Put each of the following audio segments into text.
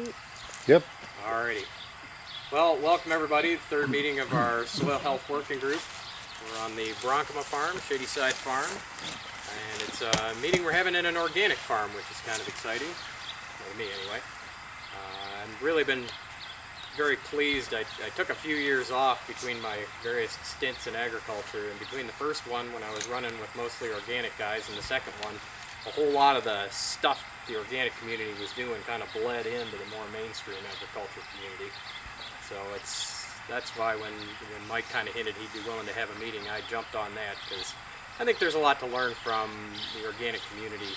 Pete? Yep. Alrighty. Well, welcome everybody to the third meeting of our Soil Health Working Group. We're on the Bronkema farm, Shady Side Farm, and it's a meeting we're having in an organic farm, which is kind of exciting, for me anyway. I've really been very pleased. I took a few years off between my various stints in agriculture, and between the first one when I was running with mostly organic guys and the second one, a whole lot of the stuff the organic community was doing kind of bled into the more mainstream agriculture community. So that's why when Mike kind of hinted he'd be willing to have a meeting, I jumped on that, because I think there's a lot to learn from the organic community,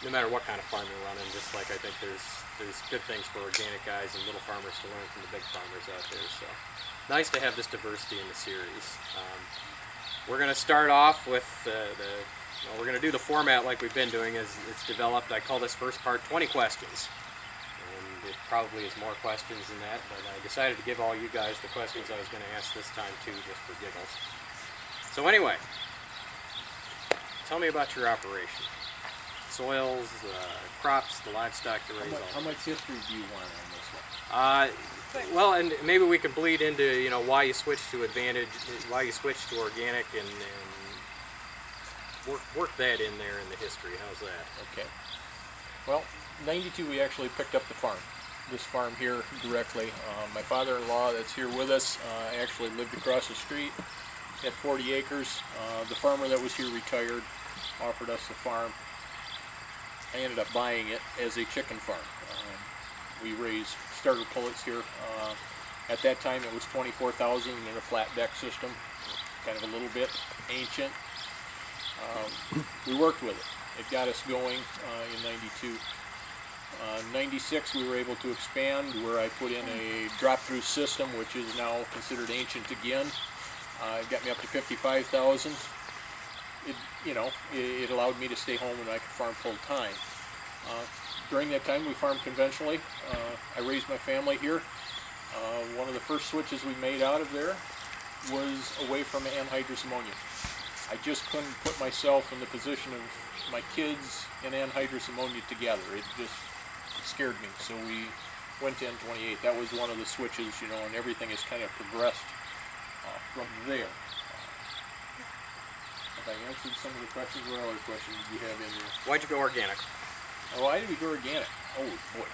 no matter what kind of farm you're running. Just like I think there's good things for organic guys and little farmers to learn from the big farmers out there. So nice to have this diversity in the series. We're going to start off with we're going to do the format like we've been doing as it's developed. I call this first part 20 questions. And it probably is more questions than that, but I decided to give all you guys the questions I was going to ask this time too, just for giggles. So anyway, tell me about your operation. Soils, the crops, the livestock you raise. How much history do you want on this one? Well, and maybe we can bleed into why you switched to why you switched to organic, and work that in there in the history. How's that? Okay. Well, '92 we actually picked up the farm. This farm here directly. My father-in-law that's here with us actually lived across the street, had 40 acres. The farmer that was here retired, offered us the farm. I ended up buying it as a chicken farm. We raised starter pullets here. At that time it was 24,000 in a flat deck system, kind of a little bit ancient. We worked with it. It got us going in '92. '96 we were able to expand, where I put in a drop-through system, which is now considered ancient again. It got me up to 55,000. It allowed me to stay home and I could farm full-time. During that time we farmed conventionally. I raised my family here. One of the first switches we made out of there was away from anhydrous ammonia. I just couldn't put myself in the position of my kids and anhydrous ammonia together. It just scared me. So we went to N28. That was one of the switches, and everything has kind of progressed from there. Have I answered some of the questions? What other questions do you have in there? Why'd you go organic? Why did we go organic? Oh boy,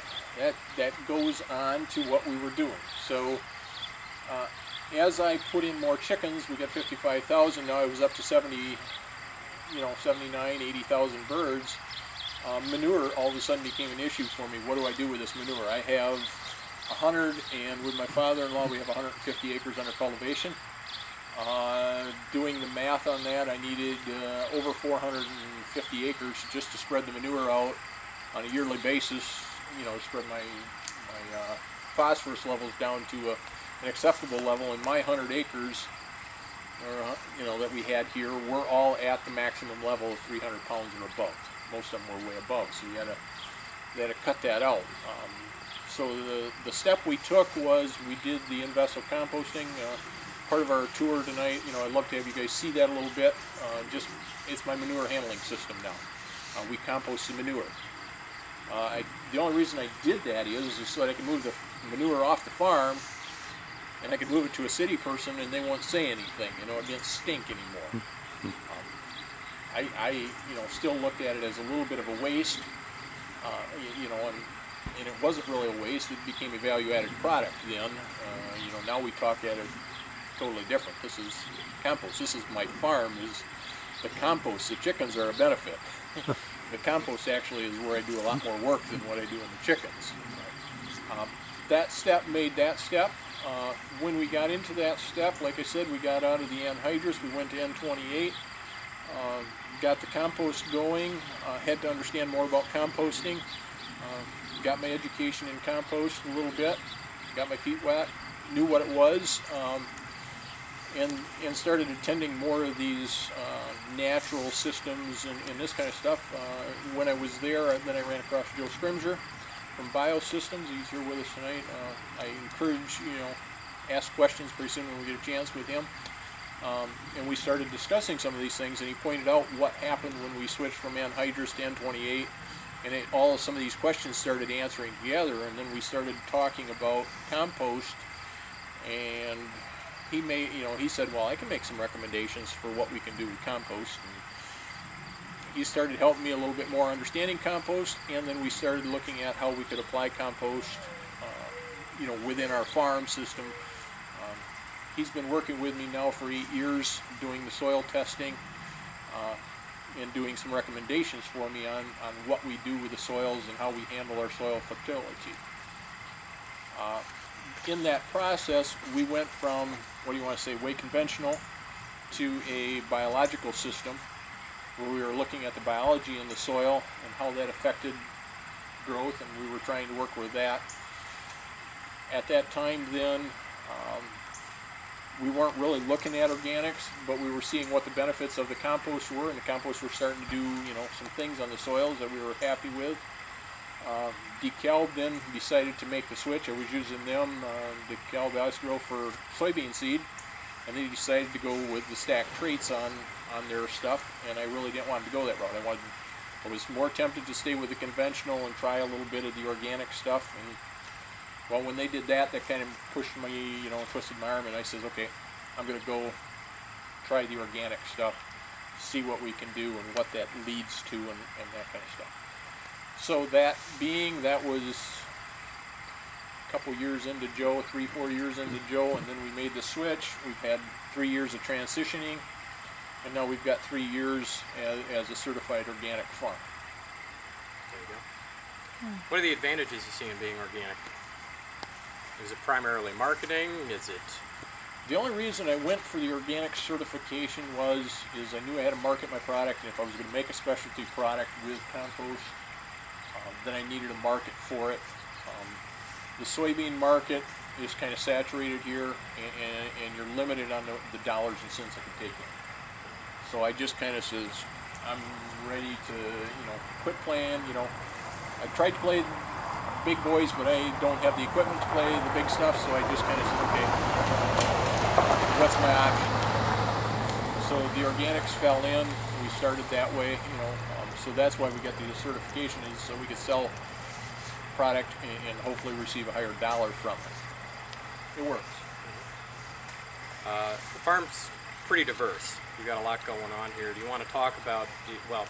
that goes on to what we were doing. So as I put in more chickens, we got 55,000. Now I was up to 79, 80,000 birds. Manure all of a sudden became an issue for me. What do I do with this manure? I have 100, and with my father-in-law we have 150 acres under cultivation. Doing the math on that, I needed over 450 acres just to spread the manure out on a yearly basis, spread my phosphorus levels down to an acceptable level. And my 100 acres that we had here were all at the maximum level of 300 pounds or above. Most of them were way above, so we had to cut that out. So the step we took was we did the in-vessel composting. Part of our tour tonight, I'd love to have you guys see that a little bit. It's my manure handling system now. We compost the manure. The only reason I did that is so that I can move the manure off the farm, and I could move it to a city person and they won't say anything. It didn't stink anymore. I still looked at it as a little bit of a waste, and it wasn't really a waste. It became a value-added product then. Now we talk at it totally different. This is compost. This is my farm. Is the compost. The chickens are a benefit. The compost actually is where I do a lot more work than what I do in the chickens. That step made that step. When we got into that step, like I said, we got out of the anhydrous. We went to N28. Got the compost going. Had to understand more about composting. Got my education in compost a little bit. Got my feet wet. Knew what it was. And started attending more of these natural systems and this kind of stuff. When I was there, then I ran across Joe Scrimger from Biosystems. He's here with us tonight. I encourage, ask questions pretty soon when we get a chance with him. And we started discussing some of these things, and he pointed out what happened when we switched from anhydrous to N28. and all of some of these questions started answering together, and then we started talking about compost, and he said, well, I can make some recommendations for what we can do with compost. And he started helping me a little bit more understanding compost, and then we started looking at how we could apply compost, within our farm system. He's been working with me now for 8 years, doing the soil testing, and doing some recommendations for me on what we do with the soils and how we handle our soil fertility. In that process, we went from, way conventional to a biological system, where we were looking at the biology in the soil and how that affected growth, and we were trying to work with that. At that time then, we weren't really looking at organics, but we were seeing what the benefits of the compost were, and the compost were starting to do, some things on the soils that we were happy with. DeKalb then decided to make the switch. I was using them, DeKalb Asgrow, for soybean seed, and they decided to go with the stacked traits on their stuff, and I really didn't want to go that route. I was more tempted to stay with the conventional and try a little bit of the organic stuff. And well, when they did that, that kind of pushed me, twisted my arm, and I says, okay, I'm going to go try the organic stuff, see what we can do and what that leads to, and that kind of stuff. So that was a couple years into Joe, 3-4 years into Joe, and then we made the switch. We've had 3 years of transitioning, and now we've got 3 years as a certified organic farm. There you go. What are the advantages you see in being organic? Is it primarily marketing? Is it? The only reason I went for the organic certification is I knew I had to market my product, and if I was going to make a specialty product with compost, then I needed a market for it. The soybean market is kind of saturated here, and you're limited on the dollars and cents I can take in. So I just kind of says, I'm ready to, quit playing. I tried to play big boys, but I don't have the equipment to play the big stuff, so I just kind of said, okay, what's my option? So the organics fell in. We started that way, so that's why we got the certification, is so we could sell product and hopefully receive a higher dollar from it. It works. The farm's pretty diverse. You've got a lot going on here. Do you want to talk about, well,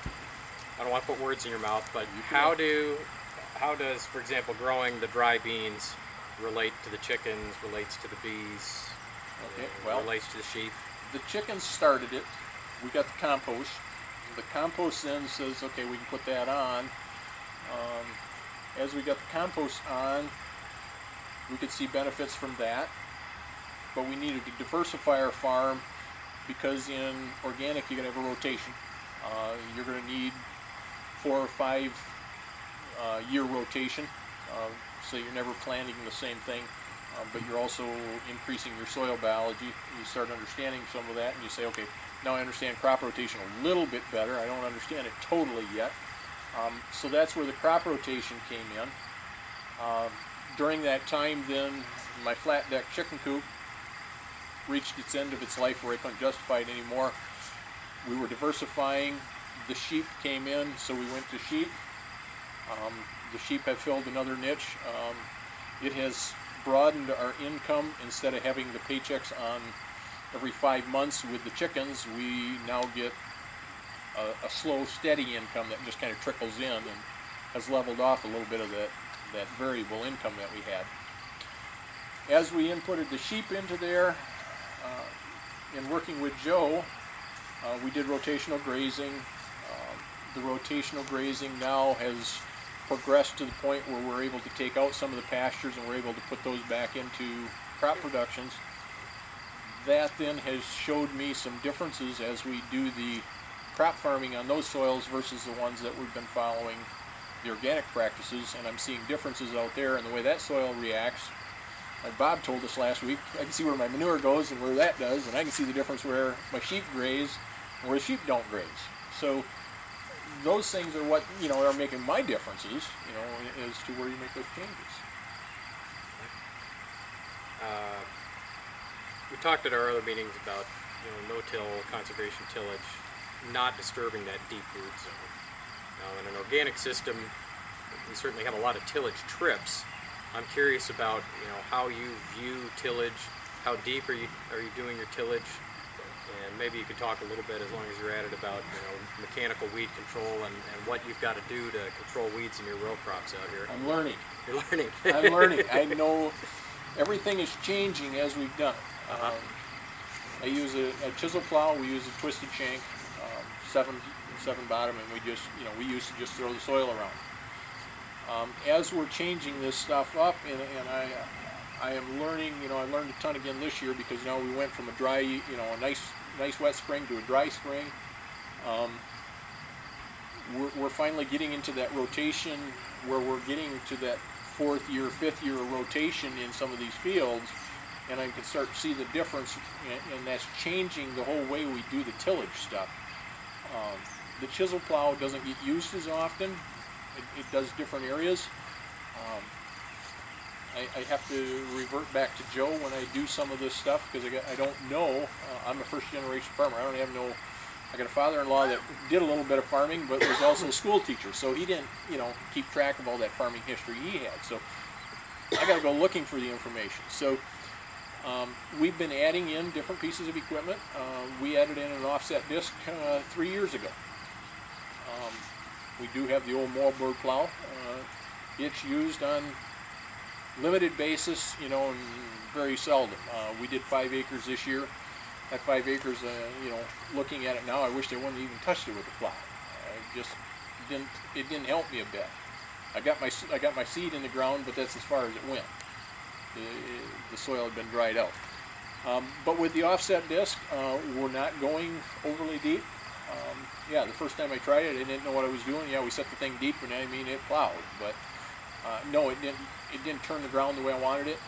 I don't want to put words in your mouth, but how does, for example, growing the dry beans relate to the chickens, relates to the bees, relates to the sheep? The chickens started it. We got the compost. The compost then says, okay, we can put that on. As we got the compost on, we could see benefits from that, but we needed to diversify our farm, because in organic you're going to have a rotation. You're going to need 4 or 5 year rotation, so you're never planting the same thing, but you're also increasing your soil biology. You start understanding some of that, and you say, okay, now I understand crop rotation a little bit better. I don't understand it totally yet. So that's where the crop rotation came in. During that time then, my flat deck chicken coop reached its end of its life where I couldn't justify it anymore. We were diversifying. The sheep came in, so we went to sheep. The sheep have filled another niche. It has broadened our income. Instead of having the paychecks on every 5 months with the chickens, we now get a slow, steady income that just kind of trickles in and has leveled off a little bit of that variable income that we had. As we inputted the sheep into there, in working with Joe, we did rotational grazing. The rotational grazing now has progressed to the point where we're able to take out some of the pastures and we're able to put those back into crop productions. That then has showed me some differences as we do the crop farming on those soils versus the ones that we've been following the organic practices, and I'm seeing differences out there in the way that soil reacts. Like Bob told us last week, I can see where my manure goes and where that does, and I can see the difference where my sheep graze and where the sheep don't graze. So those things are what are making my differences, as to where you make those changes. We talked at our other meetings about no-till, conservation tillage, not disturbing that deep root zone. Now, in an organic system, you certainly have a lot of tillage trips. I'm curious about, you know, how you view tillage. How deep are you doing your tillage? And maybe you could talk a little bit, as long as you're at it, about, you know, mechanical weed control and what you've got to do to control weeds in your row crops out here. I'm learning. You're learning. I'm learning. I know everything is changing as we've done it. I use a chisel plow. We use a twisted shank, seven bottom, and we used to just throw the soil around. As we're changing this stuff up, and I am learning. You know, I learned a ton again this year, because now we went from a dry, you know, a nice wet spring to a dry spring. We're finally getting into that rotation where we're getting to that 4th year, 5th year of rotation in some of these fields, and I can start to see the difference, and that's changing the whole way we do the tillage stuff. The chisel plow doesn't get used as often. It does different areas. I have to revert back to Joe when I do some of this stuff, because I don't know. I'm a first generation farmer. I don't have no. I got a father-in-law that did a little bit of farming, but was also a school teacher, so he didn't, you know, keep track of all that farming history he had. So I got to go looking for the information. So we've been adding in different pieces of equipment. We added in an offset disc 3 years ago. We do have the old moldboard plow. It's used on limited basis, you know, and very seldom. We did 5 acres this year. That 5 acres, you know, looking at it now, I wish they wouldn't even touched it with the plow. It didn't help me a bit. I got my seed in the ground, but that's as far as it went. The soil had been dried out. But with the offset disc, we're not going overly deep. Yeah, the first time I tried it, I didn't know what I was doing. Yeah, we set the thing deep, and I mean it plowed, but no, it didn't turn the ground the way I wanted it.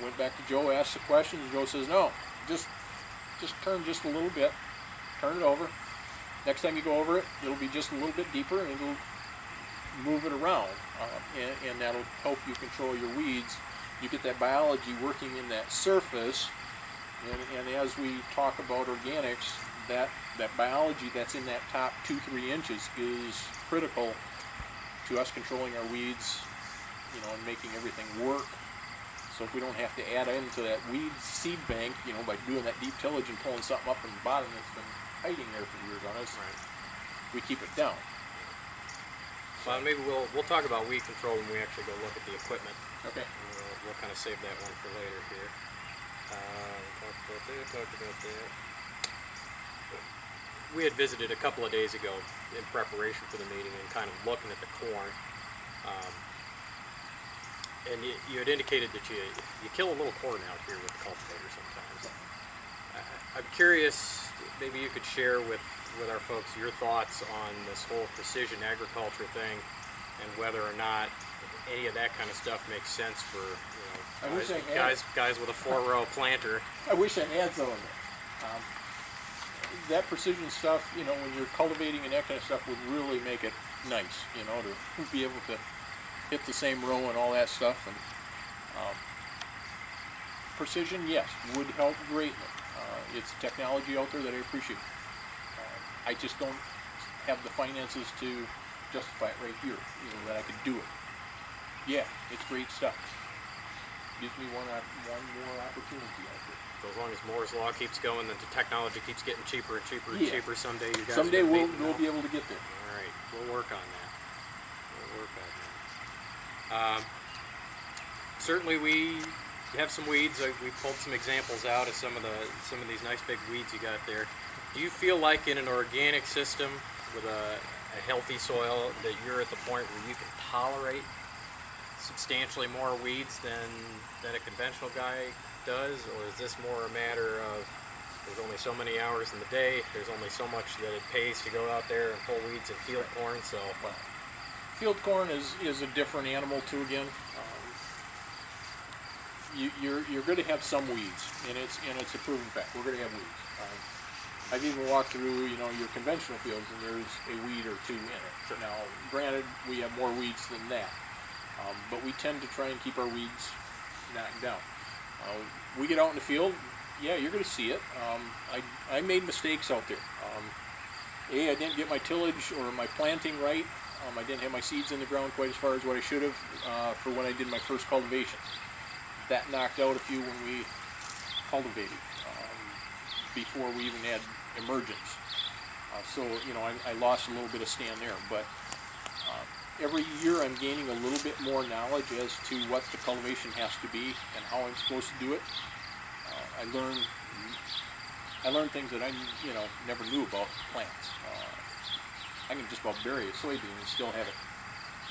Went back to Joe, asked the questions. Joe says, no, just turn just a little bit, turn it over. Next time you go over it, it'll be just a little bit deeper, and it'll move it around, and that'll help you control your weeds. You get that biology working in that surface, and as we talk about organics, that biology that's in that top 2-3 inches is critical to us controlling our weeds, you know, and making everything work. So if we don't have to add into that weed seed bank, you know, by doing that deep tillage and pulling something up from the bottom that's been hiding there for years on us, right, we keep it down. Well, maybe we'll talk about weed control when we actually go look at the equipment. Okay. We'll kind of save that one for later here. Talked about that. We had visited a couple of days ago in preparation for the meeting and kind of looking at the corn. And you had indicated that you kill a little corn out here with the cultivator sometimes. I'm curious, maybe you could share with our folks your thoughts on this whole precision agriculture thing, and whether or not any of that kind of stuff makes sense for, you know, guys with a 4-row planter. I wish I had some of it. That precision stuff, you know, when you're cultivating and that kind of stuff, would really make it nice, you know, to be able to hit the same row and all that stuff. And precision, yes, would help greatly. It's technology out there that I appreciate. I just don't have the finances to justify it right here, you know, that I could do it. Yeah, it's great stuff. Gives me one more opportunity out there. So as long as Moore's Law keeps going, then the technology keeps getting cheaper and cheaper and cheaper. Someday you guys someday we'll be able to get there. All right, we'll work on that. Certainly we have some weeds. We pulled some examples out of some of these nice big weeds you got there. Do you feel like in an organic system with a healthy soil that you're at the point where you can tolerate substantially more weeds than a conventional guy does, or is this more a matter of there's only so many hours in the day, there's only so much that it pays to go out there and pull weeds and field corn? So field corn is a different animal too again. You're going to have some weeds, and it's a proven fact. We're going to have weeds. I've even walked through, you know, your conventional fields, and there's a weed or two in it. Sure. Now, granted, we have more weeds than that, but we tend to try and keep our weeds knocked down. We get out in the field, yeah, you're going to see it. I made mistakes out there. I didn't get my tillage or my planting right. I didn't have my seeds in the ground quite as far as what I should have for when I did my first cultivation. That knocked out a few when we cultivated before we even had emergence. So, you know, I lost a little bit of stand there, but every year I'm gaining a little bit more knowledge as to what the cultivation has to be and how I'm supposed to do it. I learned things that I, you know, never knew about plants. I can just about bury a soybean and still have it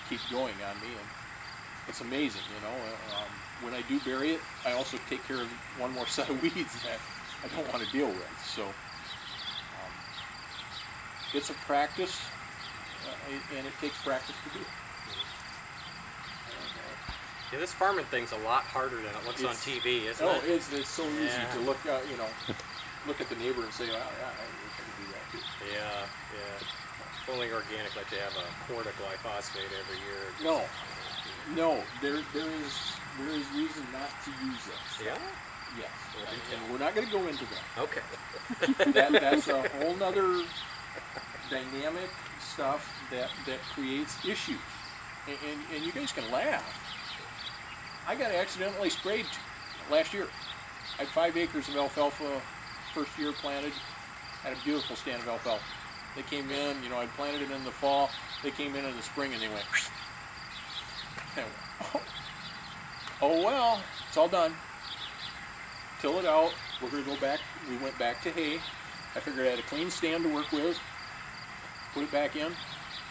keep going on me, and it's amazing, you know. When I do bury it, I also take care of one more set of weeds that I don't want to deal with. So it's a practice, and it takes practice to do it. Yeah, this farming thing's a lot harder than it looks on TV, isn't it? Oh, it's so easy to look, you know, look at the neighbor and say, oh, yeah, I wish I could do that too. Yeah, yeah. If only organic let you have a quart of glyphosate every year. No, there is reason not to use this. Yeah? Yes, and we're not going to go into that. Okay. That's a whole nother dynamic stuff that creates issues. And you guys can laugh. I got accidentally sprayed last year. I had 5 acres of alfalfa first year planted. Had a beautiful stand of alfalfa. They came in, you know, I planted it in the fall. They came in the spring and they went, oh well, it's all done. Till it out. We're going to go back. We went back to hay. I figured I had a clean stand to work with. Put it back in.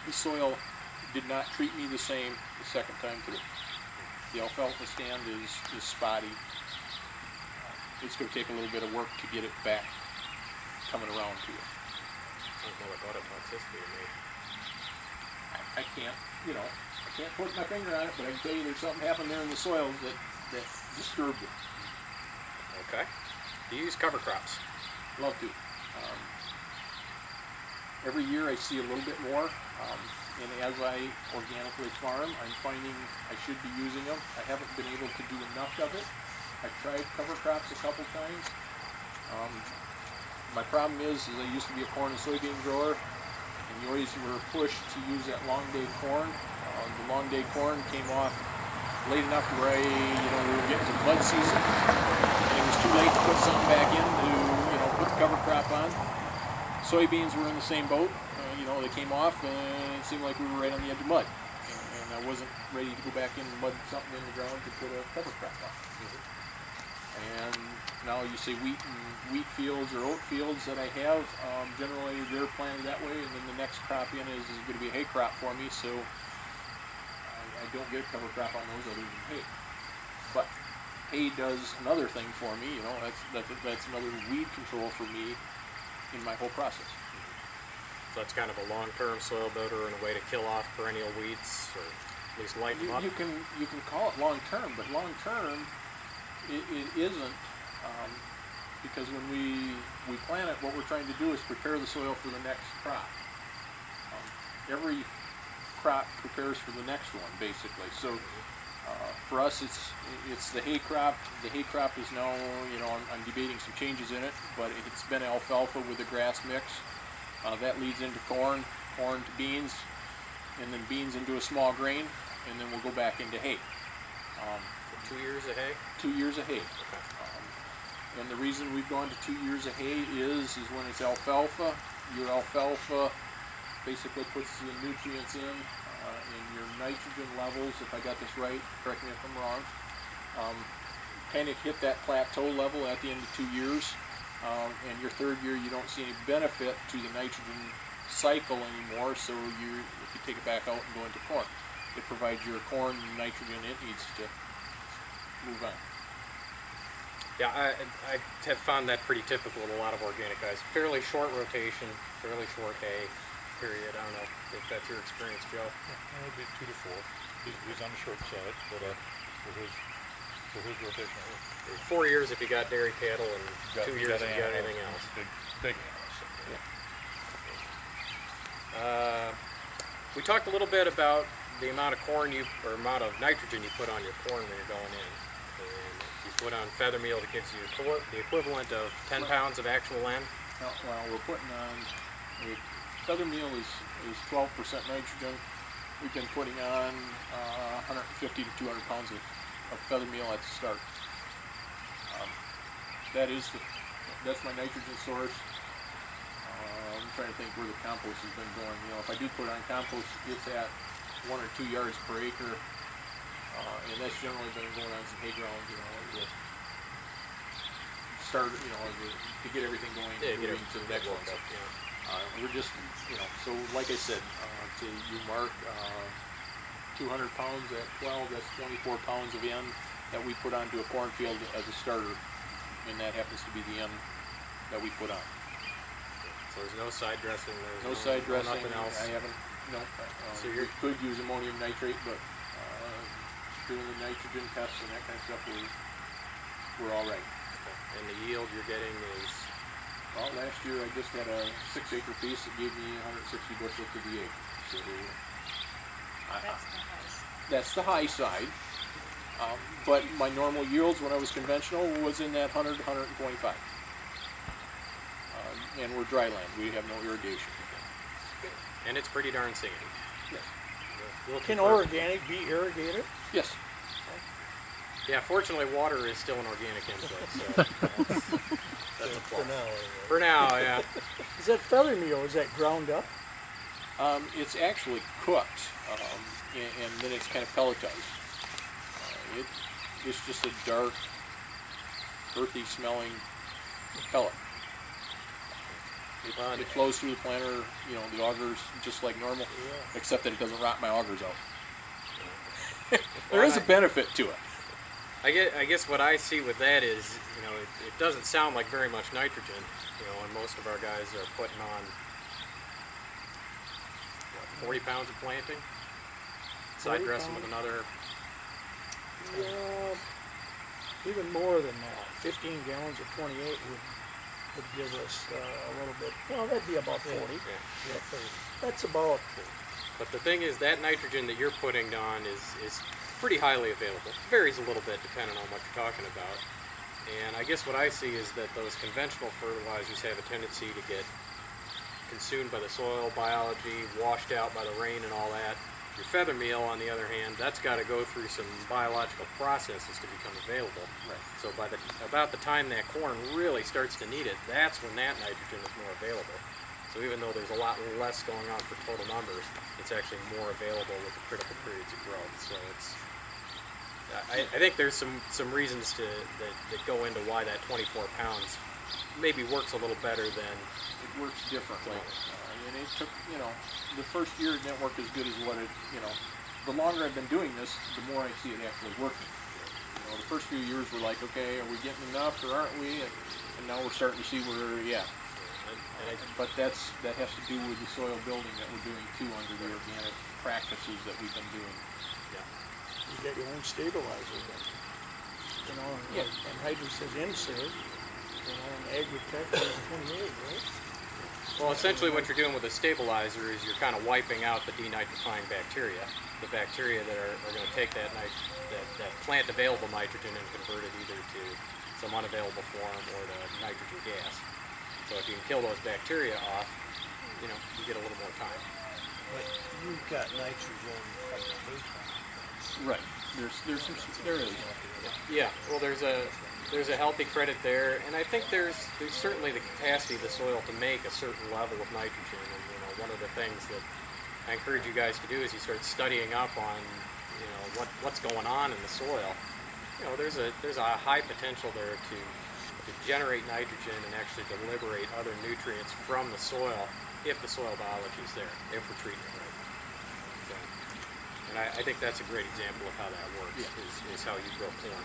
The soil did not treat me the same the second time through. The alfalfa stand is spotty. It's going to take a little bit of work to get it back coming around to it. I don't know about a toxicity to me. I can't, you know, I can't put my finger on it, but I can tell you there's something happened there in the soils that disturbed it. Okay. Do you use cover crops? Love to. Every year I see a little bit more, and as I organically farm, I'm finding I should be using them. I haven't been able to do enough of it. I've tried cover crops a couple times. My problem is I used to be a corn and soybean grower, and you always were pushed to use that long day corn. The long day corn came off late enough to where we were getting to bud season, and it was too late to put something back in to, put the cover crop on. Soybeans were in the same boat. They came off, and it seemed like we were right on the edge of mud, and I wasn't ready to go back in and mud something in the ground to put a cover crop on. And now you say wheat fields or oat fields that I have, generally they're planted that way, and then the next crop in is going to be a hay crop for me, so I don't get a cover crop on those other than hay. But hay does another thing for me, that's another weed control for me in my whole process. So that's kind of a long-term soil builder and a way to kill off perennial weeds, or at least lighten them up. You can call it long-term, but long-term it isn't, because when we plant it, what we're trying to do is prepare the soil for the next crop. Every crop prepares for the next one, basically. So for us, it's the hay crop. The hay crop is now, I'm debating some changes in it, but it's been alfalfa with a grass mix. That leads into corn to beans, and then beans into a small grain, and then we'll go back into hay. 2 years of hay? 2 years of hay. Okay. And the reason we've gone to 2 years of hay is when it's alfalfa, your alfalfa basically puts the nutrients in your nitrogen levels, if I got this right, correct me if I'm wrong, kind of hit that plateau level at the end of 2 years. And your third year, you don't see any benefit to the nitrogen cycle anymore, so if you take it back out and go into corn, it provides your corn the nitrogen it needs to move on. Yeah, I have found that pretty typical of a lot of organic guys. Fairly short rotation, fairly short hay period. I don't know if that's your experience, Joe. Yeah, it would be 2 to 4. He's on the short side, but for his rotation. 4 years if you got dairy cattle, and 2 years if you got anything else. Big animals. Yeah. We talked a little bit about the amount of amount of nitrogen you put on your corn when you're going in. And you put on feather meal that gives you the equivalent of 10 pounds of actual N. Well, we're putting on feather meal is 12% nitrogen. we've been putting on 150 to 200 pounds of feather meal at the start. That's my nitrogen source. I'm trying to think where the compost has been going. You know, if I do put on compost, it's at 1 or 2 yards per acre, and that's generally been going on some hay ground. You know, to start, you know, to get everything going. Yeah, get moving to the next one. up, yeah. We're just, you know, so like I said to you, Mark, 200 pounds at 12, that's 24 pounds of N that we put onto a cornfield as a starter, and that happens to be the N that we put on. So there's no side dressing, there's No side dressing. nothing else. I haven't. No. So We could use ammonium nitrate, but doing the nitrogen tests and that kind of stuff, we're all right. Okay. And the yield you're getting is, Well, last year I just had a 6-acre piece that gave me 160 bushel to the acre. So that's the high side. But my normal yields when I was conventional was in that 100 to 125. And we're dry land. We have no irrigation. and it's pretty darn sandy. Yes. Can organic be irrigated? Yes. Yeah, fortunately water is still an organic input, so that's a plus. For now, anyway. For now, yeah. Is that feather meal, is that ground up? It's actually cooked, and then it's kind of pelletized. It's just a dark, earthy smelling pellet. It flows through the planter, you know, the augers just like normal, except that it doesn't rot my augers out. There is a benefit to it. I guess what I see with that is, you know, it doesn't sound like very much nitrogen, you know, and most of our guys are putting on, what, 40 pounds of planting? Side 40 dressing with pounds? another, Yeah, even more than that. 15 gallons of 28 would give us a little bit, well, that'd be about 40. yeah. That's about, But the thing is, that nitrogen that you're putting on is pretty highly available. Varies a little bit depending on what you're talking about. And I guess what I see is that those conventional fertilizers have a tendency to get consumed by the soil biology, washed out by the rain and all that. Your feather meal, on the other hand, that's got to go through some biological processes to become available. Right. So by about the time that corn really starts to need it, that's when that nitrogen is more available. So even though there's a lot less going on for total numbers, it's actually more available with the critical periods of growth. So it's, I think there's some reasons that go into why that 24 pounds maybe works a little better than. It works differently. And it took, you know, the first year it didn't work as good as what it, you know, the longer I've been doing this, the more I see it actually working. You know, the first few years were like, okay, are we getting enough or aren't we? And now we're starting to see where, but that has to do with the soil building that we're doing too under the organic practices that we've been doing. you get your own stabilizer then. You know, and Hydro says insert, you know, and Agritech is 28, right? Well, essentially what you're doing with a stabilizer is you're kind of wiping out the denitrifying bacteria, the bacteria that are going to take that plant available nitrogen and convert it either to some unavailable form or to nitrogen gas. So if you can kill those bacteria off, you know, you get a little more time. But you've got nitrogen from the hay crop. Right. There is. Yeah. Well, there's a healthy credit there, and I think there's certainly the capacity of the soil to make a certain level of nitrogen. And you know, one of the things that I encourage you guys to do is you start studying up on, you know, what's going on in the soil. You know, there's a high potential there to generate nitrogen and actually to liberate other nutrients from the soil if the soil biology is there, if we're treating it right. So, and I think that's a great example of how that works, is how you grow corn.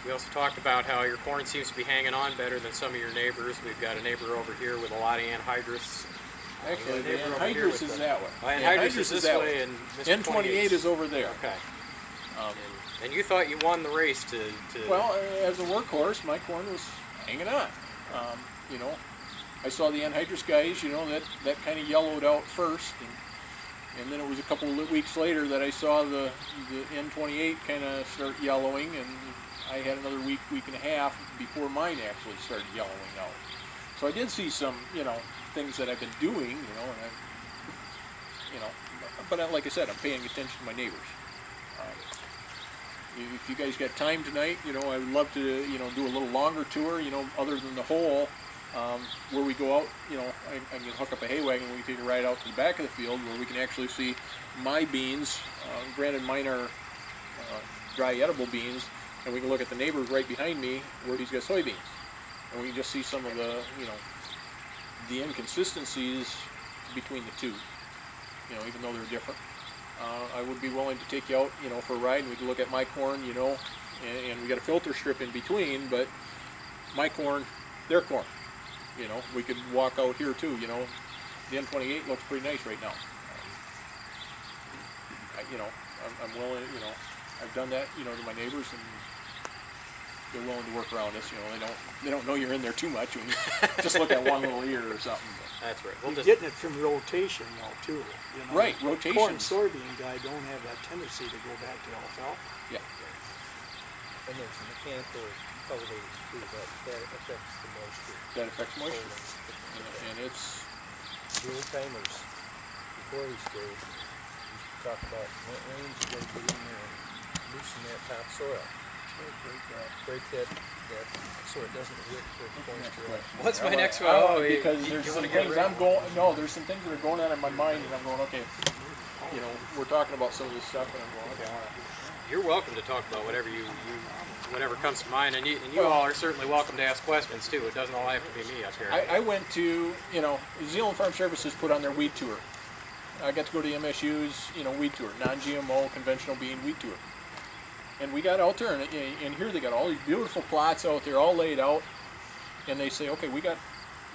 We also talked about how your corn seems to be hanging on better than some of your neighbors. We've got a neighbor over here with a lot of anhydrous. Actually, the anhydrous is that way. Anhydrous is this way, and Mr. N28 is over there. Okay. And you thought you won the race to... Well, as a workhorse, my corn was hanging on. You know, I saw the anhydrous guys, you know, that kind of yellowed out first, and then it was a couple of weeks later that I saw the N28 kind of start yellowing, and I had another week and a half before mine actually started yellowing out. So I did see some, you know, things that I've been doing, you know, and you know, but like I said, I'm paying attention to my neighbors. If you guys got time tonight, you know, I would love to, you know, do a little longer tour, you know, other than the hole, where we go out, you know, I can hook up a hay wagon and we can take a ride out to the back of the field where we can actually see my beans. Granted, mine are dry edible beans, and we can look at the neighbors right behind me where he's got soybeans. And we can just see some of the, you know, the inconsistencies between the two, you know, even though they're different. I would be willing to take you out, you know, for a ride, and we can look at my corn, you know, and we got a filter strip in between, but my corn, their corn, you know, we could walk out here too, you know. The N28 looks pretty nice right now. You know, I'm willing, you know, I've done that, you know, to my neighbors, and they're willing to work around us, you know. They don't know you're in there too much, and just look at one little ear or something. That's right. You're getting it from rotation though too. You know? Right, rotation. Corn soybean guy don't have that tendency to go back to alfalfa. Yeah. And there's mechanical elevators too, that affects the moisture. That affects moisture. And it's... The old timers, before these days, used to talk about when it rains, you gotta get in there and loosen that topsoil. Break that so it doesn't whip the moisture up. What's my next one? Oh, because you there's wanna some get things ready? there's some things that are going on in my mind, and I'm going, okay, you know, we're talking about some of this stuff, and I'm going, okay, all right. You're welcome to talk about whatever whatever comes to mind, and you all are certainly welcome to ask questions too. It doesn't all have to be me up here. I went to, you know, Zealand Farm Services put on their weed tour. I got to go to MSU's, you know, weed tour, non-GMO, conventional bean weed tour. And we got out there, and here they got all these beautiful plots out there, all laid out. And they say, okay, we got,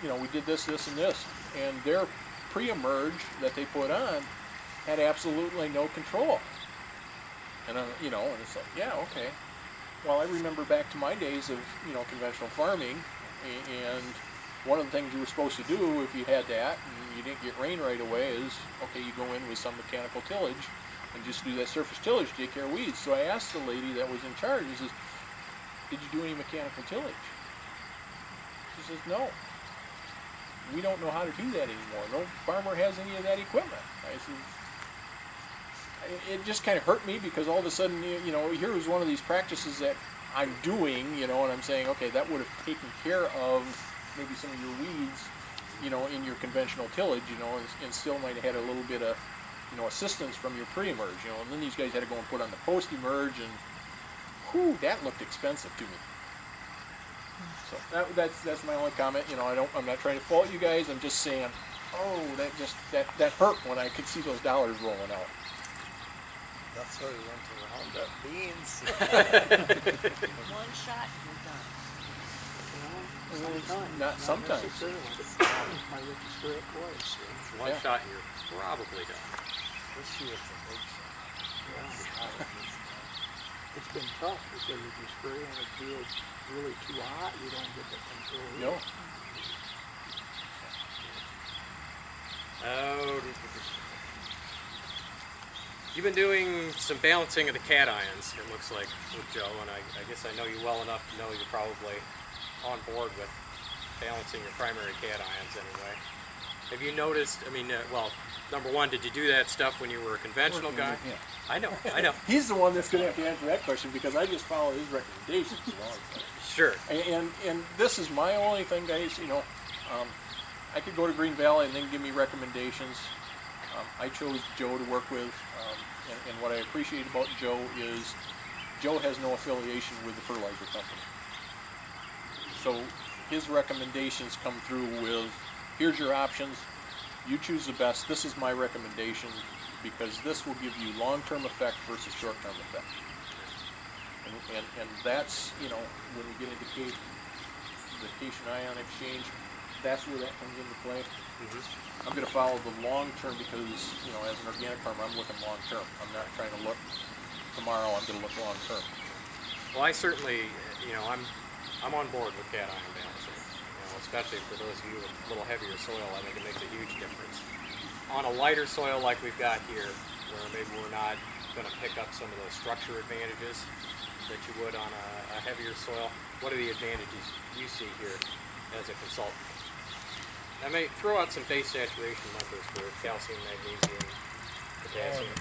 you know, we did this, this, and this. And their pre-emerge that they put on had absolutely no control. And, you know, and it's like, yeah, okay. Well, I remember back to my days of, you know, conventional farming, and one of the things you were supposed to do if you had that, and you didn't get rain right away, is, okay, you go in with some mechanical tillage, and just do that surface tillage to take care of weeds. So I asked the lady that was in charge, I says, did you do any mechanical tillage? She says, no. We don't know how to do that anymore. No farmer has any of that equipment. I said, it just kind of hurt me, because all of a sudden, you know, here was one of these practices that I'm doing, you know, and I'm saying, okay, that would have taken care of maybe some of your weeds, you know, in your conventional tillage, you know, and still might have had a little bit of, you know, assistance from your pre-emerge, you know, and then these guys had to go and put on the post-emerge, and whew, that looked expensive to me. So that's my only comment. You know, I'm not trying to fault you guys. I'm just saying, oh, that hurt when I could see those dollars rolling out. That's why we went to Roundup beans. One shot, you're done. Sometimes. Not sometimes. necessarily. My richest grip was. One Yeah. shot, and you're probably done. Let's see what's the big shot. It's been tough, because if you spray on a field really too hot, you don't get the control. No. Oh, you've been doing some balancing of the cations, it looks like, with Joe, and I guess I know you well enough to know you're probably on board with balancing your primary cations anyway. Have you noticed, I mean, well, number one, did you do that stuff when you were a conventional guy? Yeah. I know. He's the one that's going to have to answer that question, because I just follow his recommendations. You know? Sure. And this is my only thing, guys. You know, I could go to Green Valley and then give me recommendations. I chose Joe to work with, and what I appreciate about Joe is Joe has no affiliation with the fertilizer company. So his recommendations come through with, here's your options, you choose the best, this is my recommendation, because this will give you long-term effect versus short-term effect. And that's, you know, when we get into the cation ion exchange, that's where that comes into play. Mm-hmm. I'm going to follow the long-term, because, you know, as an organic farmer, I'm looking long-term. I'm not trying to look tomorrow, I'm going to look long-term. Well, I certainly, you know, I'm on board with cation balancing. You know, especially for those of you with a little heavier soil, I think it makes a huge difference. On a lighter soil like we've got here, where maybe we're not going to pick up some of those structure advantages that you would on a heavier soil, what are the advantages you see here as a consultant? I may throw out some base saturation numbers for calcium, magnesium, potassium.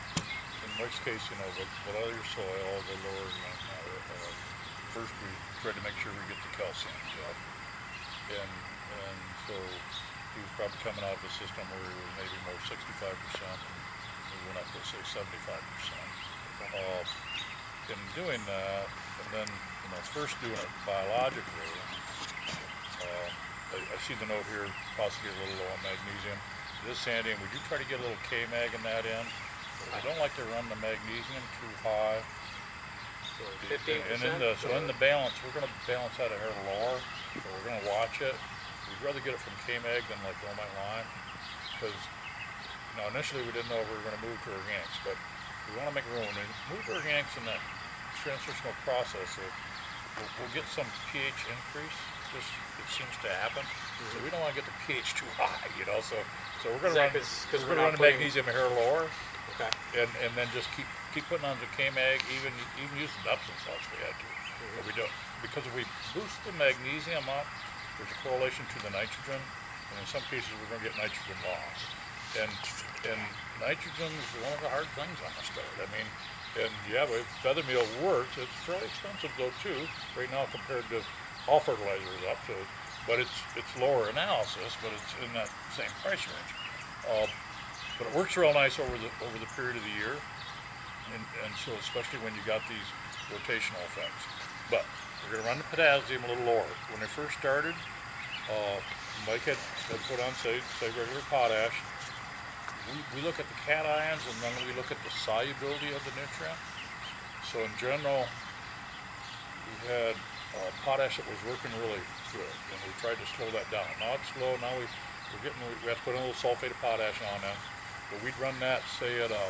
In Mike's case, you know, with all your soil, the lower organic matter, first we tried to make sure we get the calcium up. And so he was probably coming out of a system where he was maybe more 65%, and we went up to say 75%. In doing that, and then, you know, first doing it biologically, I see the note here, possibly a little low on magnesium. This Sandy, and we do try to get a little K-mag in that in. I don't like to run the magnesium too high. So 15%? In the balance, we're going to balance out a hair lower, so we're going to watch it. We'd rather get it from K-mag than like bromide lime, because, you know, initially we didn't know if we were going to move to organics, but we want to make room. And move to organics in that transitional process, we'll get some pH increase. It seems to happen. So we don't want to get the pH too high, you know. So we're going to run the magnesium a hair lower, Okay. and then just keep putting on the K-mag, even use the Epsom salts if we had to. But we don't, because if we boost the magnesium up, there's a correlation to the nitrogen, and in some cases we're going to get nitrogen loss. And nitrogen is one of the hard things on the start. I mean, and yeah, but feather meal works. It's fairly expensive though too, right now compared to all fertilizers up to, but it's lower analysis, but it's in that same price range. But it works real nice over the period of the year, and so especially when you got these rotational effects. But we're going to run the potassium a little lower. When they first started, Mike had put on say regular potash. We look at the cations, and then we look at the solubility of the nutrient. So in general, we had potash that was working really good, and we tried to slow that down. Now it's slow. Now we have to put in a little sulfate of potash on that, but we'd run that say at 3%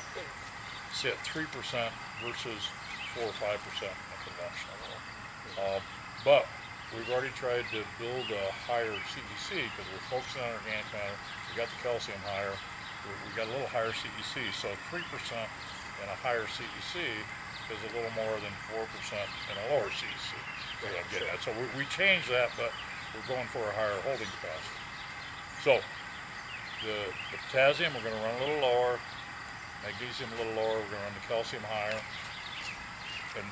versus 4 or 5% in a conventional level. But we've already tried to build a higher CEC because we're focusing on organic matter. We got the calcium higher. We got a little higher CEC, so 3% and a higher CEC is a little more than 4% and a lower CEC. What I'm getting at. So we changed that, but we're going for a higher holding capacity. So the potassium we're going to run a little lower, magnesium a little lower. We're going to run the calcium higher, and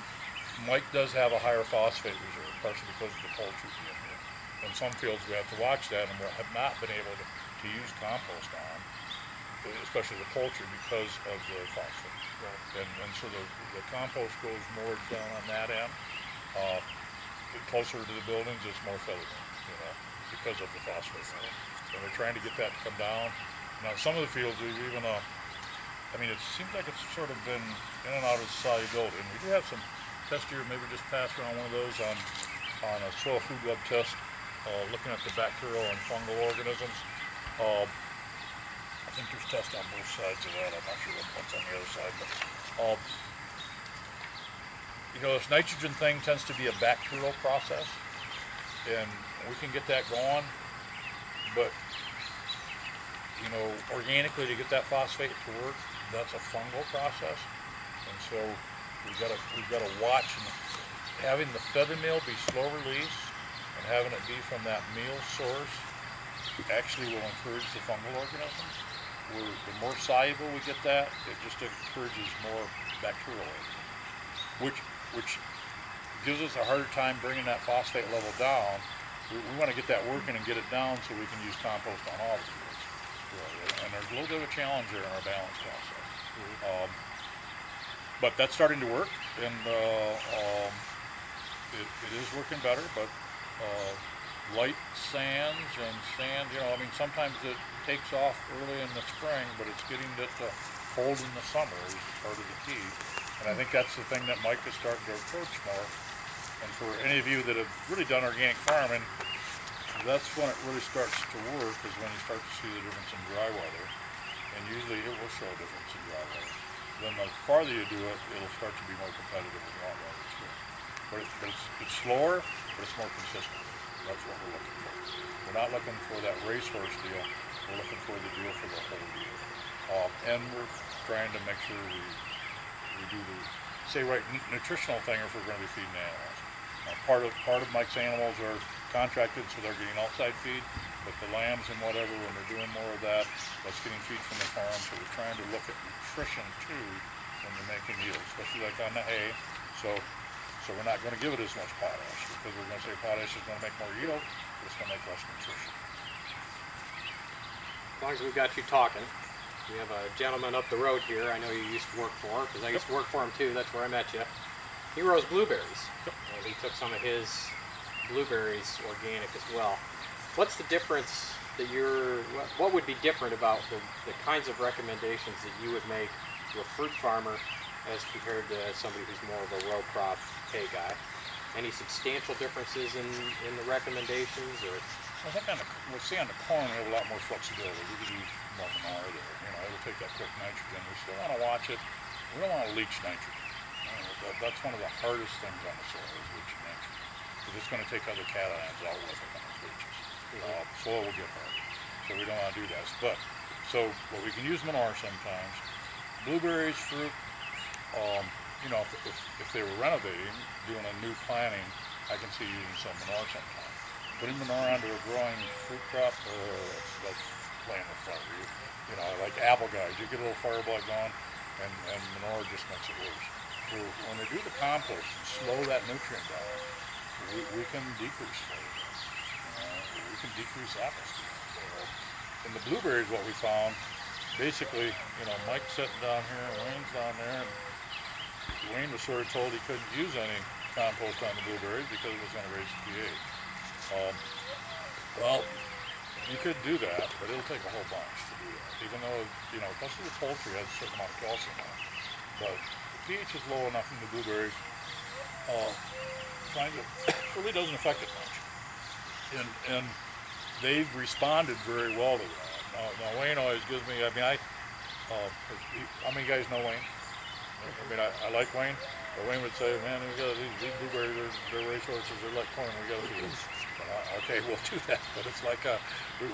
Mike does have a higher phosphate reserve, partially because of the poultry being here. In some fields we have to watch that, and we have not been able to use compost on, especially the poultry, because of the phosphate. Right. And so the compost goes more down on that end. Closer to the buildings, it's more feathered, you know, because of the phosphate. And we're trying to get that to come down. Now, some of the fields we've even, I mean, it seems like it's sort of been in and out of solubility. And we do have some tests here. Maybe just pass around one of those on a soil food web test, looking at the bacterial and fungal organisms. I think there's tests on both sides of that. I'm not sure what's on the other side, but you know, this nitrogen thing tends to be a bacterial process, and we can get that going, but you know, organically to get that phosphate to work, that's a fungal process, and so we've got to watch, and having the feather meal be slow release and having it be from that meal source actually will encourage the fungal organisms. The more soluble we get that, it just encourages more bacterial organisms, which gives us a harder time bringing that phosphate level down. We want to get that working and get it down so we can use compost on all the fields. And there's a little bit of a challenge there in our balance process. But that's starting to work, and it is working better, but light sands and sand, you know, I mean, sometimes it takes off early in the spring, but it's getting it to hold in the summer is part of the key. And I think that's the thing that Mike is starting to approach more. And for any of you that have really done organic farming, that's when it really starts to work, is when you start to see the difference in dry weather. And usually it will show a difference in dry weather. Then the farther you do it, it'll start to be more competitive with hot weather too. But it's slower, but it's more consistent. That's what we're looking for. We're not looking for that racehorse deal. We're looking for the deal for the whole year. And we're trying to make sure we do the nutritional thing if we're going to be feeding animals. Part of Mike's animals are contracted, so they're getting outside feed, but the lambs and whatever, when they're doing more of that, that's getting feed from the farm, so we're trying to look at nutrition too when you're making yield, especially like on the hay. So we're not gonna give it as much potash, because we're gonna say potash is gonna make more yield, but it's gonna make less nutrition. As long as we've got you talking, we have a gentleman up the road here I know you used to work for, because I used to work for him too, that's where I met you. He grows blueberries, and he took some of his blueberries organic as well. What's the difference that what would be different about the kinds of recommendations that you would make to a fruit farmer as compared to somebody who's more of a row crop hay guy? Any substantial differences in the recommendations, or? I think we'll see on the corn we have a lot more flexibility. We could use more manure there. You know, it'll take that quick nitrogen. We still want to watch it. We don't want to leach nitrogen. You know, that's one of the hardest things on the soil is leaching nitrogen. Because it's going to take other cations out with it when it leaches. Soil will get hard. So we don't want to do that. So we can use manure sometimes. Blueberries, fruit, you know, if they were renovating, doing a new planting, I can see using some manure sometimes. Putting manure onto a growing fruit crop, that's playing with fire. You know, like apple guys, you get a little fire blight going, and manure just makes it worse. When they do the compost and slow that nutrient down, we can decrease fire. We can decrease apple steam. In the blueberries, what we found, basically, you know, Mike's sitting down here, and Wayne's down there, and Wayne was sort of told he couldn't use any compost on the blueberries because it was going to raise the pH. Well, you could do that, but it'll take a whole bunch to do that. Even though, you know, especially the poultry has a certain amount of calcium in it. But the pH is low enough in the blueberries, finds it really doesn't affect it much. And they've responded very well to that. Now Wayne always gives me, I mean, how many guys know Wayne? I mean, I like Wayne, but Wayne would say, man, we got these blueberries, they're racehorses, they're like corn, we got to feed them. Okay, we'll do that, but it's like,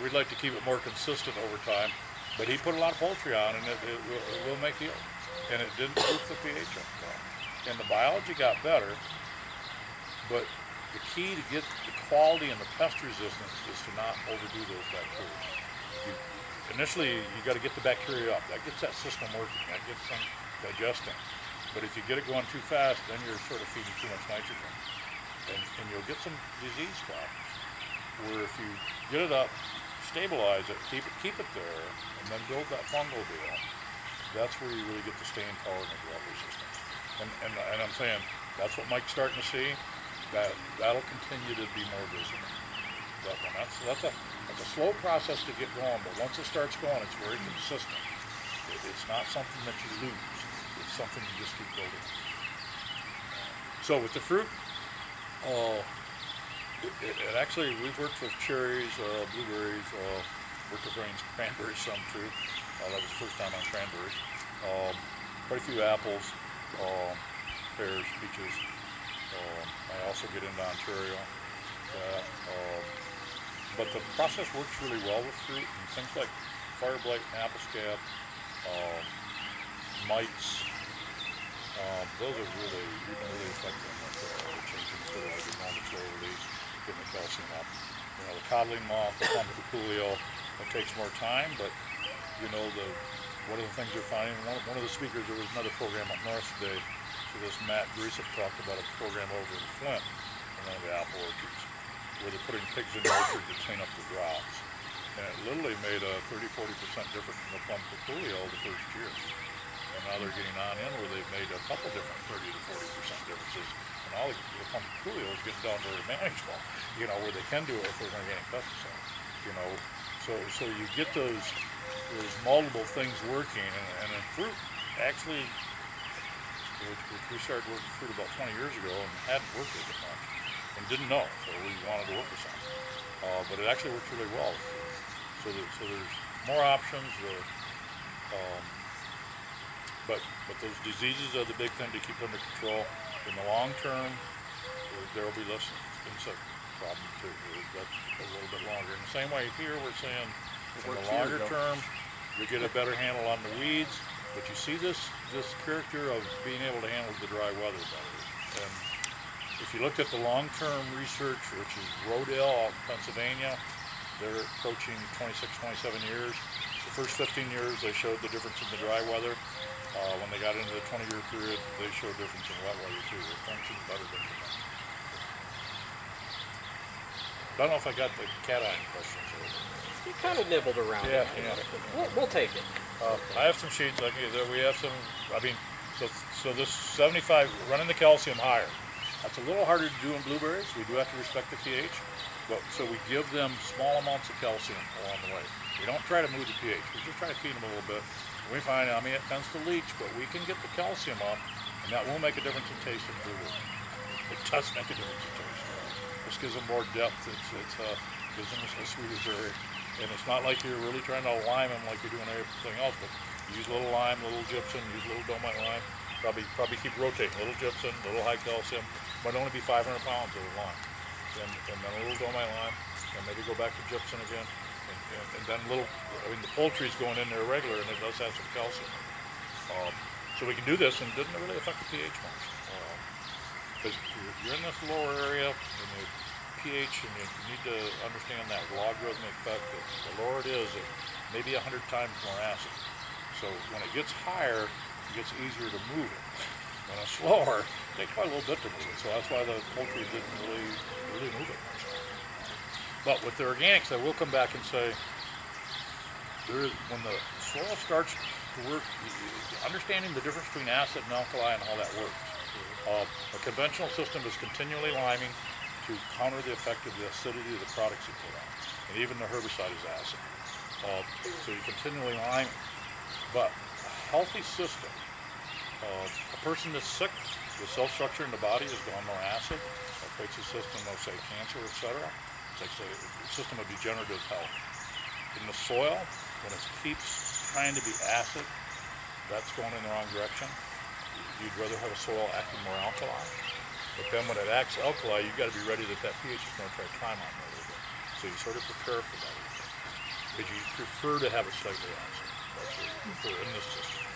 we'd like to keep it more consistent over time. But he put a lot of poultry on, and it will make yield. And it didn't boost the pH up. And the biology got better, but the key to get the quality and the pest resistance is to not overdo those bacteria. Initially, you got to get the bacteria up. That gets that system working. That gets them digesting. But if you get it going too fast, then you're sort of feeding too much nitrogen. And you'll get some disease problems. Where if you get it up, stabilize it, keep it there, and then build that fungal deal, that's where you really get the staying power and the drought resistance. And I'm saying, that's what Mike's starting to see. That'll continue to be more visible. That's a slow process to get going, but once it starts going, it's very consistent. It's not something that you lose. It's something you just keep building. So with the fruit, it actually, we've worked with cherries, blueberries, worked with cranberries some too. That was the first time on cranberries. Quite a few apples, pears, peaches. I also get into Ontario. But the process works really well with fruit, and things like fire blight and apple scab, mites, those are really, you can really affect them with changing the fertilizer, normal slow release, getting the calcium up. You know, the codling moth, the plumbaculio, it takes more time, but you know, one of the things they're finding, one of the speakers, there was another program up north today, so this Matt Greasip talked about a program over in Flint, in one of the apple orchards, where they're putting pigs in the orchard to clean up the drops. And it literally made a 30-40% difference in the plumbaculio the first year. And now they're getting on in where they've made a couple different 30 to 40% differences. And all the plumbaculio is getting down very manageable, you know, where they can do it if they're going to get any pesticides. You know, so you get those multiple things working, and in fruit, actually, which we started working fruit about 20 years ago and hadn't worked with it much and didn't know, so we wanted to work with something. But it actually works really well with fruit. So there's more options. But those diseases are the big thing to keep under control. In the long term, there will be less insect problem too. That's a little bit longer. In the same way here, we're saying in the longer term, you get a better handle on the weeds, but you see this character of being able to handle the dry weather better. And if you looked at the long-term research, which is Rodale out in Pennsylvania, they're approaching 26, 27 years. The first 15 years, they showed the difference in the dry weather. When they got into the 20-year period, they showed difference in wet weather too. They're functioning better than them. I don't know if I got the cation questions. You kind of nibbled around Yeah, it. yeah. We'll take it. I have some sheets. Like we have some. I mean, so this 75 running the calcium higher. That's a little harder to do in blueberries. We do have to respect the pH, but so we give them small amounts of calcium along the way. We don't try to move the pH. We just try to feed them a little bit. We find, I mean, it tends to leach, but we can get the calcium up, and that will make a difference in taste in blueberries. It does make a difference in taste. This gives them more depth. It gives them a sweeter berry. And it's not like you're really trying to lime them like you're doing everything else, but use a little lime, a little gypsum, use a little domite lime. Probably keep rotating. A little gypsum, a little high calcium. Might only be 500 pounds of lime. And then a little domite lime, and maybe go back to gypsum again. And then the poultry's going in there regular, and it does have some calcium. So we can do this, and it doesn't really affect the pH much. Because you're in this lower area, and the pH, and you need to understand that logarithmic effect. That the lower it is, maybe 100 times more acid. So when it gets higher, it gets easier to move it. When it's slower, it takes quite a little bit to move it. So that's why the poultry didn't really move it much. But with the organics, I will come back and say, when the soil starts to work, understanding the difference between acid and alkali and how that works. A conventional system is continually liming to counter the effect of the acidity of the products you put on. And even the herbicide is acid. So you continually lime. But a healthy system, a person that's sick, the cell structure in the body has gone more acid. That creates a system of, say, cancer, etc. It's like a system of degenerative health. In the soil, when it keeps trying to be acid, that's going in the wrong direction. You'd rather have a soil acting more alkaline. But then when it acts alkali, you've got to be ready that pH is going to try to climb on you a little bit. So you sort of prepare for that. Because you prefer to have it slightly acid. That's what you prefer in this system.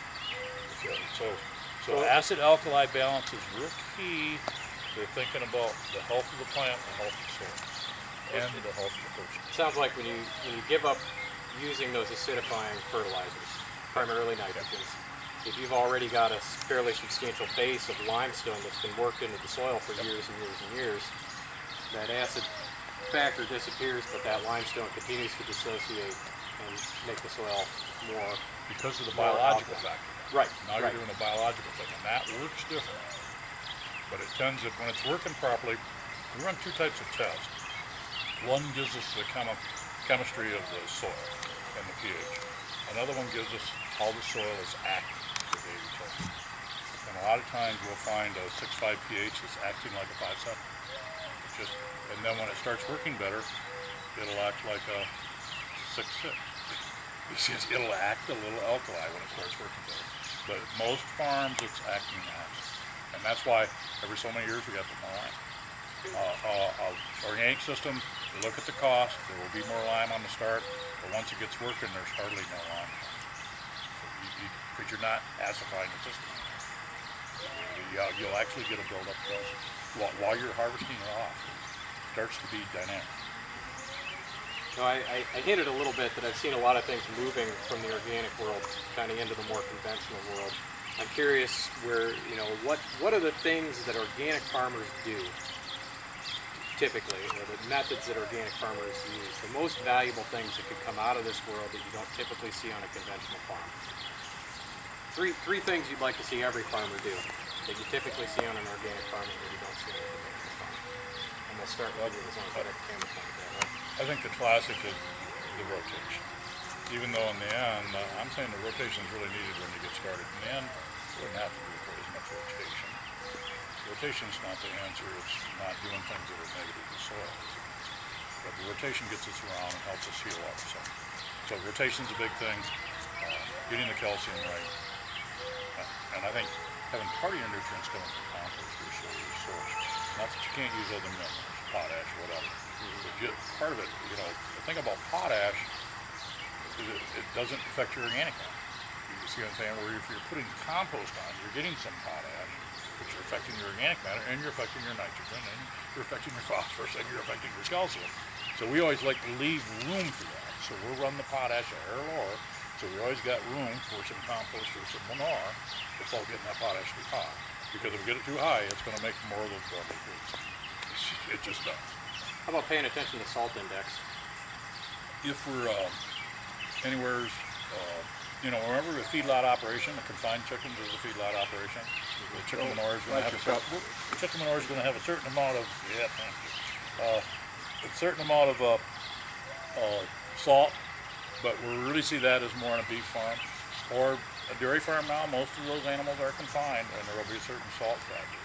So acid-alkali balance is real key to thinking about the health of the plant, the health of the soil, and the health of the person. Sounds like when you give up using those acidifying fertilizers, primarily nitrogens, if you've already got a fairly substantial base of limestone that's been worked into the soil for years and years and years, that acid factor disappears, but that limestone continues to dissociate and make the soil more Because of the more biological alkaline. factor. Right. Now right. you're doing a biological thing, and that works different. But it tends to, when it's working properly, we run two types of tests. One gives us the chemistry of the soil and the pH. Another one gives us how the soil is acting the day we test it. And a lot of times we'll find a 6.5 pH that's acting like a 5.7. And then when it starts working better, it'll act like a 6.6. It'll act a little alkali when it starts working better. But most farms, it's acting acid. And that's why every so many years we got the more lime. Organic system, you look at the cost, there will be more lime on the start, but once it gets working, there's hardly no lime. Because you're not acidifying the system. You'll actually get a buildup of calcium. While you're harvesting it off, it starts to be dynamic. No, I hinted a little bit that I've seen a lot of things moving from the organic world kind of into the more conventional world. I'm curious what are the things that organic farmers do typically, or the methods that organic farmers use, the most valuable things that could come out of this world that you don't typically see on a conventional farm. Three things you'd like to see every farmer do that you typically see on an organic farm that you don't see on a conventional farm. And we'll start with you as long as I got the camera pointed that way. I think the classic is the rotation. Even though in the end, I'm saying the rotation is really needed when you get started. In the end, you wouldn't have to do as much rotation. Rotation is not the answer. It's not doing things that are negative to the soil. But the rotation gets us around and helps us heal up. So rotation is a big thing. Getting the calcium right. And I think having part of your nutrients coming from compost is really your source. Not that you can't use other minerals, potash, whatever. But part of it, the thing about potash is it doesn't affect your organic matter. You see what I'm saying? Where if you're putting compost on, you're getting some potash, but you're affecting your organic matter, and you're affecting your nitrogen, and you're affecting your phosphorus, and you're affecting your calcium. So we always like to leave room for that. So we'll run the potash a hair lower, so we always got room for some compost or some manure without getting that potash too high. Because if we get it too high, it's going to make more of those bubbly foods. It just does. How about paying attention to salt index? If we're anywhere, remember the feedlot operation, the confined chickens is a feedlot operation. The chicken manure is going to have a certain amount of salt, but we really see that as more on a beef farm or a dairy farm. Now most of those animals are confined, and there will be a certain salt factor.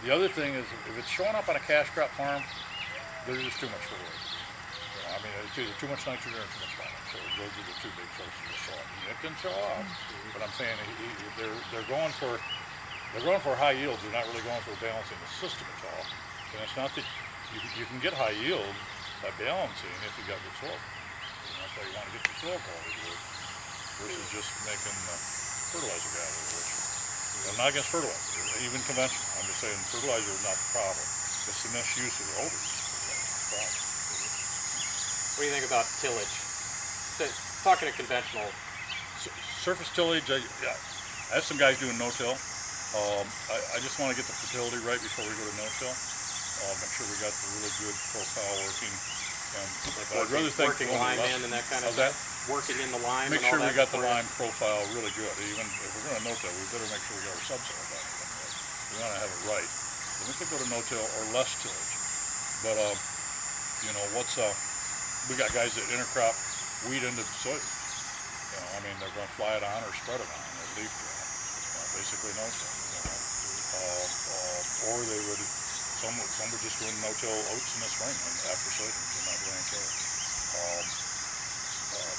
The other thing is, if it's showing up on a cash crop farm, there's just too much fertilizer. It's either too much nitrogen or too much water. So those are the two big sources of salt. It can show up, but I'm saying they're going for high yields. They're not really going for balancing the system at all. And it's not that you can get high yield by balancing if you got good soil. And that's why you want to get your soil quality good versus just making fertilizer gather with you. I'm not against fertilizer, even conventional. I'm just saying fertilizer is not the problem. It's the misuse of the odors that's the problem. What do you think about tillage? Talking to conventional. Surface tillage, I have some guys doing no-till. I just want to get the fertility right before we go to no-till. Make sure we got the really good profile working. I'd rather think working lime in and that kind of that. Working in the lime. Make and sure all we that got the before lime profile really good. Even if we're going to no-till, we better make sure we got our subsoil done. We want to have it right. Then we could go to no-till or less tillage. But we got guys that intercrop wheat into the soy. They're going to fly it on or spread it on or leaf ground. Basically no-till. Or they would, some were just doing no-till oats in the spring and after soybeans and not doing till.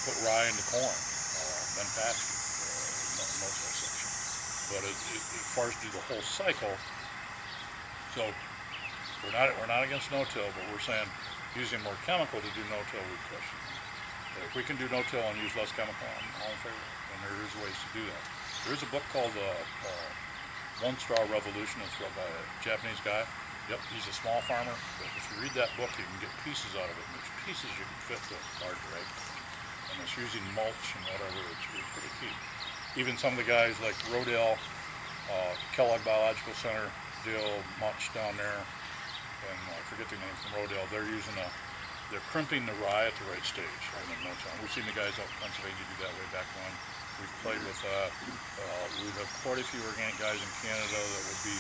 Put rye into corn, then pasture, no-till section. But as far as do the whole cycle, so we're not against no-till, but we're saying using more chemical to do no-till we question. If we can do no-till and use less chemical, I'm all in favor. And there is ways to do that. There is a book called One Straw Revolution. It's written by a Japanese guy. Yep, he's a small farmer, but if you read that book, you can get pieces out of it. And there's pieces you can fit to larger acreage. And it's using mulch and whatever, it's pretty key. Even some of the guys like Rodale, Kellogg Biological Center, Dill, Much down there, and I forget the name from Rodale, they're crimping the rye at the right stage. We've seen the guys out in Pennsylvania do that way back when. We've played with that. We have quite a few organic guys in Canada that would be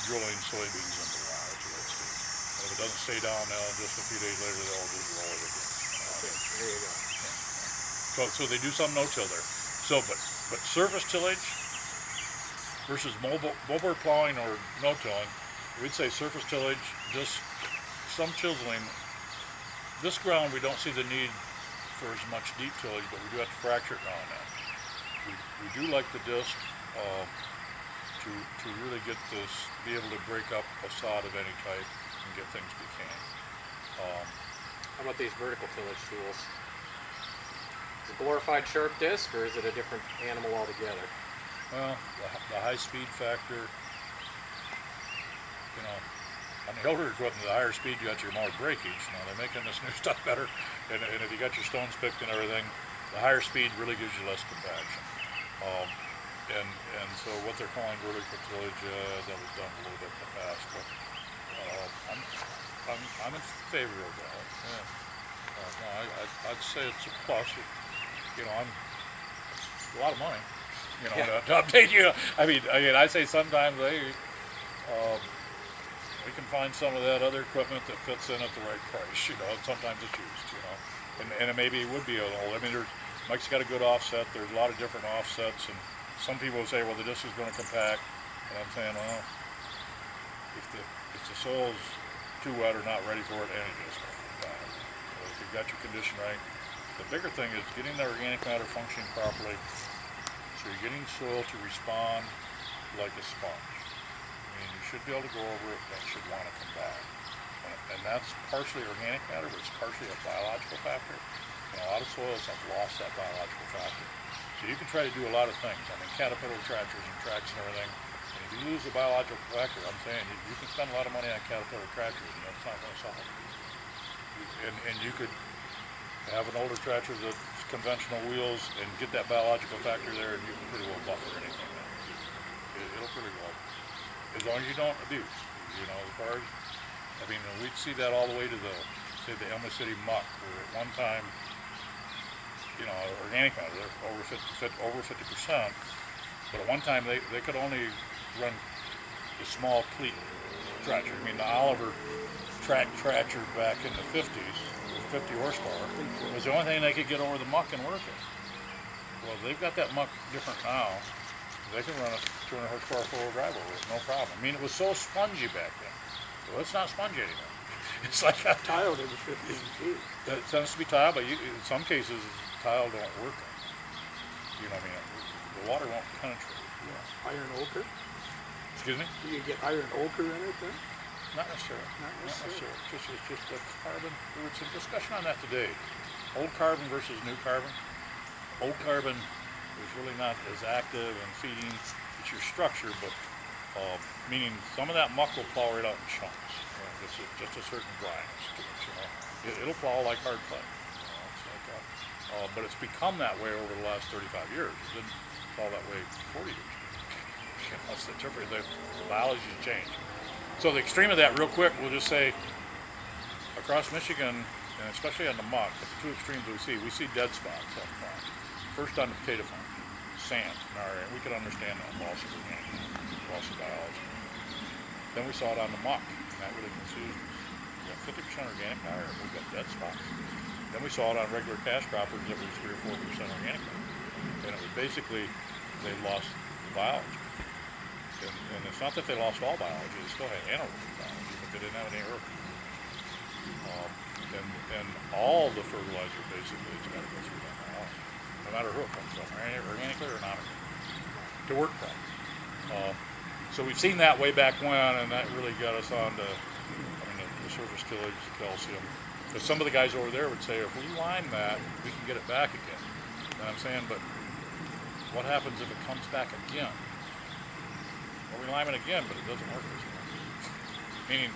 drilling soybeans into rye at the right stage. And if it doesn't stay down now, just a few days later, they'll just roll it again. There you go. So they do some no-till there. So, but surface tillage versus mower plowing or no-tilling, we'd say surface tillage, just some chiseling. This ground, we don't see the need for as much deep tillage, but we do have to fracture it now and then. We do like the disc to really get this, be able to break up a sod of any type and get things decaying. How about these vertical tillage tools? Is it a glorified sharp disc, or is it a different animal altogether? Well, the high speed factor, on the older equipment, the higher speed, you got your more breakage. Now they're making this new stuff better, and if you got your stones picked and everything, the higher speed really gives you less compaction. And so what they're calling vertical tillage, that was done a little bit in the past, but I'm in favor of that. Yeah. No, I'd say it's a plus. I'm a lot of money. To update you. I say sometimes we can find some of that other equipment that fits in at the right price. And sometimes it's used. And maybe it would be a little. Mike's got a good offset. There's a lot of different offsets, and some people will say, well, the disc is going to compact. And I'm saying, well, if the soil is too wet or not ready for it, any disc will compact. So if you've got your condition right, the bigger thing is getting the organic matter functioning properly. So you're getting soil to respond like a sponge. You should be able to go over it, and it should want to come back. And that's partially organic matter, but it's partially a biological factor. A lot of soils have lost that biological factor. So you can try to do a lot of things. Caterpillar tractors and tracks and everything. And if you you lose the biological factor, I'm saying, you can spend a lot of money on Caterpillar tractors, and that's not gonna solve it. And you could have an older tractor that's conventional wheels and get that biological factor there, and you can pretty well buffer anything. It'll pretty well, as long as you don't abuse, you know, the cars. I mean, we'd see that all the way to the, say, the Elma City muck, where at one time, you know, organic matter, they're over 50%, but at one time they could only run the small cleat tractor. I mean, the Oliver tractor back in the 50s, with 50 horsepower, was the only thing they could get over the muck and work it. Well, they've got that muck different now. They can run a 200 horsepower four-wheel drive over it, no problem. I mean, it was so spongy back then. Well, it's not spongy anymore. It's like a Tiled every 15 feet. it tends to be tile, but in some cases, tile don't work. You know what I mean? The water won't penetrate. Yeah. Iron ochre? Excuse me? Do you get iron ochre in it then? Not necessarily. Not necessarily. It's just the carbon. There was some discussion on that today. Old carbon versus new carbon. Old carbon is really not as active in feeding. It's your structure, but meaning some of that muck will plow right out in chunks. It's just a certain dryness to it, you know. It'll plow like hard clay. You know, it's like but it's become that way over the last 35 years. It didn't plow that way 40 years ago. You know, it's the biology has changed. So the extreme of that, real quick, we'll just say, across Michigan, and especially on the muck, the two extremes we see dead spots on farms. First on the potato farms, sand in our area. We could understand that, loss of organic, loss of biology. Then we saw it on the muck, and that really confused us. We got 50% organic matter, and we've got dead spots. Then we saw it on regular cash croppers that was 3 or 4% organic matter. And it was basically, they lost the biology. And it's not that they lost all biology, they still had anaerobic biology, but they didn't have any aerobic. And all the fertilizer basically has got to go through that biology, no matter who it comes from, organically or non-organic, to work properly. So we've seen that way back when, and that really got us on to, the surface tillage, the calcium. Because some of the guys over there would say, if we line that, we can get it back again. You know what I'm saying? But what happens if it comes back again? Well, we lime it again, but it doesn't work as well. Meaning,